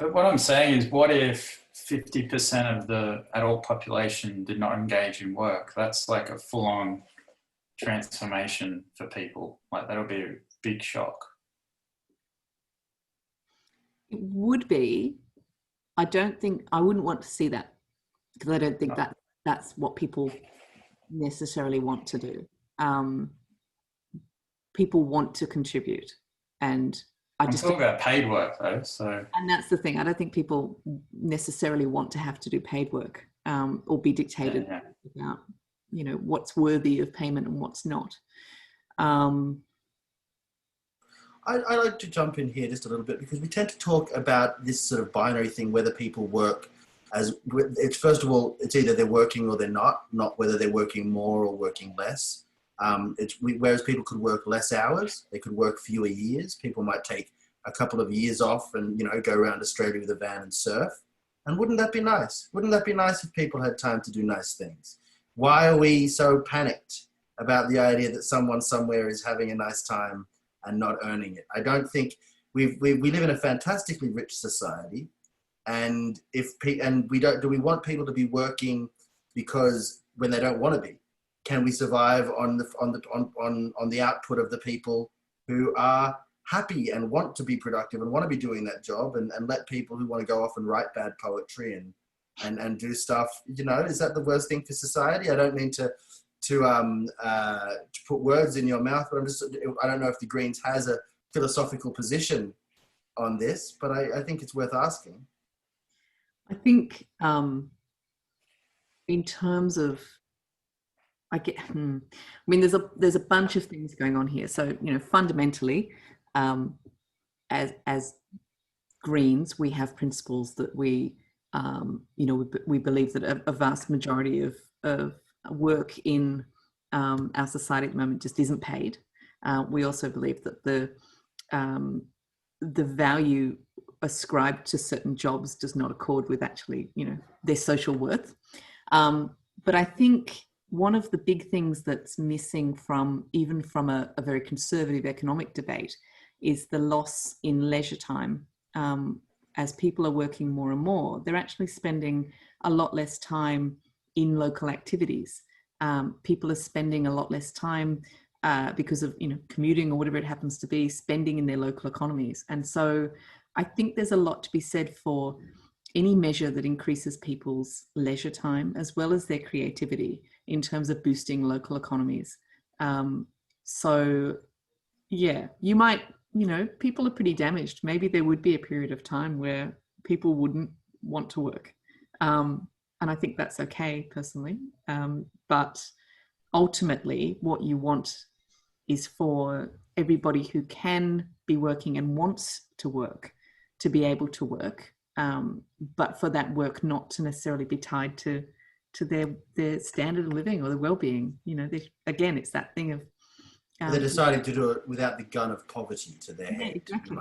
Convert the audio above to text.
But what I'm saying is, what if 50% of the adult population did not engage in work? That's like a full-on transformation for people. Like that'll be a big shock. It would be. I wouldn't want to see that, because I don't think No. that's what people necessarily want to do. Um, People want to contribute, and I I'm just talking about paid work though, so and that's the thing. I don't think people necessarily want to have to do paid work, or be dictated yeah. about, what's worthy of payment and what's not. Um, I like to jump in here just a little bit, because we tend to talk about this sort of binary thing, whether people work as it's, first of all, it's either they're working or they're not whether they're working more or working less. Whereas people could work less hours, they could work fewer years. People might take a couple of years off and, go around Australia with a van and surf. And wouldn't that be nice? Wouldn't that be nice if people had time to do nice things? Why are we so panicked about the idea that someone somewhere is having a nice time and not earning it? I don't think we live in a fantastically rich society, and do we want people to be working because when they don't want to be? Can we survive on the output of the people who are happy and want to be productive and want to be doing that job, and let people who want to go off and write bad poetry and do stuff, is that the worst thing for society? I don't mean to put words in your mouth, but I don't know if the Greens has a philosophical position on this, but I think it's worth asking. I think in terms of, there's a bunch of things going on here. So, fundamentally, as Greens, we have principles that we believe that a vast majority of work in our society at the moment just isn't paid. We also believe that the value ascribed to certain jobs does not accord with actually, their social worth. But I think one of the big things that's missing from a very conservative economic debate is the loss in leisure time. As people are working more and more, they're actually spending a lot less time in local activities. People are spending a lot less time because of commuting or whatever it happens to be, spending in their local economies. And so I think there's a lot to be said for any measure that increases people's leisure time as well as their creativity in terms of boosting local economies. So yeah, you might, people are pretty damaged. Maybe there would be a period of time where people wouldn't want to work. And I think that's okay personally. But ultimately what you want is for everybody who can be working and wants to work to be able to work, but for that work not to necessarily be tied to their standard of living or their well-being. Again, it's that thing of they're deciding to do it without the gun of poverty to their head. Exactly.